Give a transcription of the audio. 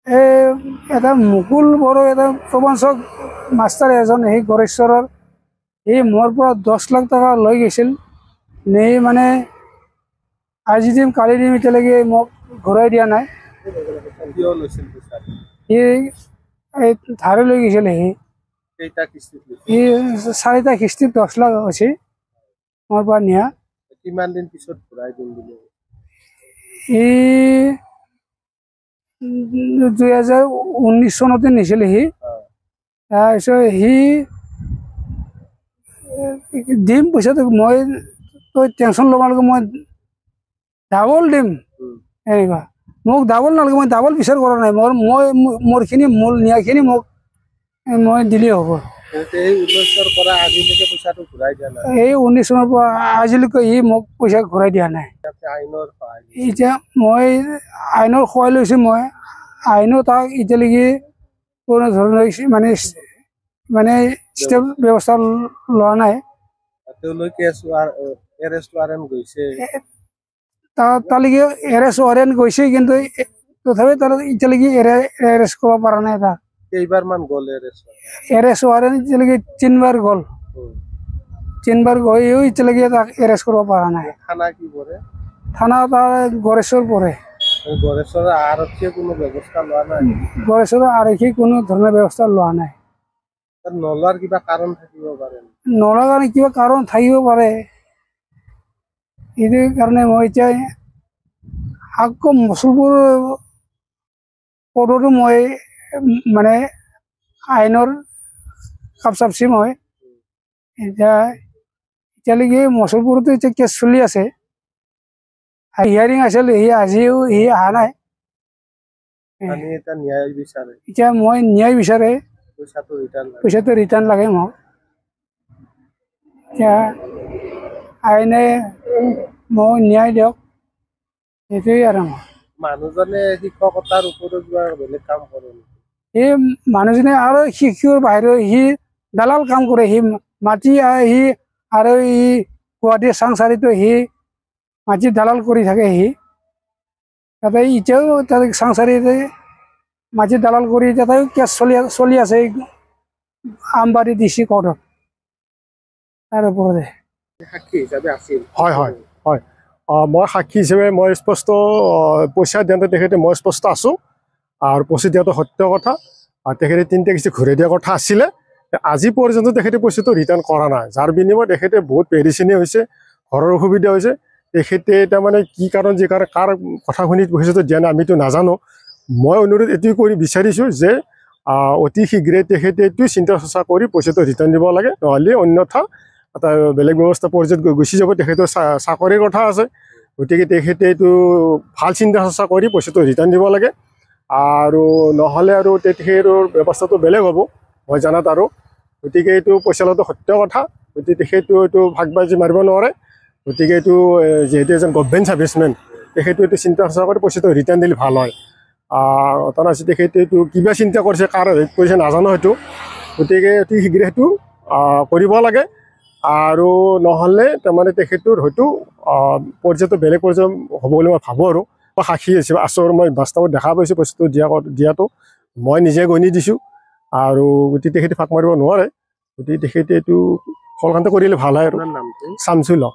এটা মুকুল বড় এটা প্ৰবঞ্চক মাষ্টাৰ এজন সেই গড়েশ্বৰৰ এই মোৰ পৰা 10 লাখ টকা লৈ গৈছিল নে মানে আজি দিম কালি দিম এতিয়ালৈকে মোক ঘূৰাই দিয়া নাই এই ধাৰে লৈ গৈছিল সি 4টা কিস্তিত 10 লাখ হৈছে মোৰ পৰা নিয়া কিমান দিন পিছত ঘূৰাই দিম বুলি সি 2019 চনতে নিছিল সি তাৰপিছত সি দিম পইচাটো মই তই টেনশ্যন ল'ব নালাগে মই ডাবল দিম এনেকুৱা মোক ডাবল নালাগে মই ডাবল বিচাৰ কৰা নাই মোৰখিনি মূল নিয়াখিনি মোক মই দিলেই হ'ব এই 19 পৰা আজিলৈকে পইচাটো ঘূৰাই দিয়া নাই এই 19 চনৰ পৰা আজিলৈকে সি মোক পইচা ঘূৰাই দিয়া নাই এতিয়া মই আইনৰ সহায় লৈছোঁ মই আইনো তাক এতিয়ালৈকে কোনো ধৰণৰ মানে ষ্টেপ ব্যৱস্থা লোৱা নাই তালৈকে এৰেষ্ট ৱাৰেণ্ট গৈছে কিন্তু তথাপি তাৰ এতিয়ালৈকে এৰেষ্ট কৰিব পৰা নাই তাক কেইবাৰমান গ'ল এৰেষ্ট ৱাৰেণ্ট এতিয়ালৈকে 3বাৰ গ'ল 3বাৰ গৈও এতিয়ালৈকে তাক এৰেষ্ট কৰিব পৰা নাই থানা কি পৰে থানা তাৰ গড়েশ্বৰ পৰে গড়েশ্বৰৰ আৰক্ষীয়ে কোনো ব্যৱস্থা লোৱা নাই গড়েশ্বৰৰ আৰক্ষী কোনো ধৰণৰ ব্যৱস্থা লোৱা নাই নলোৱাৰ কিবা কাৰণ থাকিব পাৰে নলোৱাৰ কাৰণে কিবা কাৰণ থাকিব পাৰে এইটো কাৰণে মই এতিয়া আকৌ মচুলপুৰ পদতো মই মানে আইনৰ কাপ চাপছি মই এতিয়ালৈকে মচুলপুৰতো এতিয়া কেছ চলি আছে হিয়াৰিং আছিল আজিও অহা নাই এতিয়া মই ন্যায় বিচাৰে পইচাটো ৰিটাৰ্ণ লাগে মোক এতিয়া আইনে মোক ন্যায় দিয়ক সেইটোৱেই আৰু মানুহজনে শিক্ষকতাৰ ওপৰত কিবা বেলেগ কাম কৰে সেই মানুহজনে আৰু শিক্ষকৰ বাহিৰে সি দালাল কাম কৰে সি মাটি সি আৰু ই গুৱাহাটীৰ চাংচাৰিতো সি মাটি দালাল কৰি থাকে সি তাতে এতিয়াও তাতে চাংচাৰিতে মাটি দালাল কৰি তাতেও কেছ চলি আছে আমবাৰী DC কোৰ্টত তাৰ ওপৰতে সাক্ষী হিচাপে আছিল হয় হয় হয় মই সাক্ষী হিচাপে মই স্পষ্ট পইচা দিওঁতে তেখেতে মই স্পষ্ট আছোঁ আৰু পইচা দিয়াটো সত্য কথা আৰু তেখেতে 3টা কিস্তি ঘূৰাই দিয়া কথা আছিলে আজি পৰ্যন্ত তেখেতে পইচাটো ৰিটাৰ্ণ কৰা নাই যাৰ বিনিময়ত তেখেতে বহুত পেৰিচিনি হৈছে ঘৰৰ অসুবিধা হৈছে তেখেতে তাৰমানে কি কাৰণ যি কাৰণ কাৰ কথা শুনি পইচাটো দিয়া নাই আমিতো নাজানো মই অনুৰোধ এইটোৱে কৰি বিচাৰিছোঁ যে অতি শীঘ্ৰে তেখেতে এইটো চিন্তা চৰ্চা কৰি পইচাটো ৰিটাৰ্ণ দিব লাগে নহ'লে অন্যথা এটা বেলেগ ব্যৱস্থা পৰ্যায়ত গুচি যাব তেখেতৰ চাকৰিৰ কথা আছে গতিকে তেখেতে এইটো ভাল চিন্তা চৰ্চা কৰি পইচাটো ৰিটাৰ্ণ দিব লাগে আৰু নহ'লে আৰু তেখেতৰ ব্যৱস্থাটো বেলেগ হ'ব মই জানাত আৰু গতিকে এইটো পইচা লোৱাটো সত্য কথা গতিকে তেখেতো এইটো ভাগবাজি মাৰিব নোৱাৰে গতিকে এইটো যিহেতু এজন গভৰ্ণমেণ্ট ছাৰ্ভিচমেন তেখেতো এইটো চিন্তা চৰ্চা কৰি পইচাটো ৰিটাৰ্ণ দিলে ভাল হয় ঘটনা আছে তেখেতে এইটো কিবা চিন্তা কৰিছে কাৰ হেল্প কৰিছে নাজানো সেইটো গতিকে অতি শীঘ্ৰে সেইটো কৰিব লাগে আৰু নহ'লে তাৰমানে তেখেতৰ হয়তো পৰ্যায়টো বেলেগ পৰ্যায় হ'ব বুলি মই ভাবোঁ আৰু মই সাক্ষী আছোঁ আৰু মই বাস্তৱত দেখা পাইছোঁ পইচাটো দিয়াটো মই নিজে গণি দিছোঁ আৰু গতিকে তেখেতে ফাঁক মাৰিব নোৱাৰে গতিকে তেখেতে এইটো সোনকালে কৰিলে ভাল হয় আৰু শামছুল হক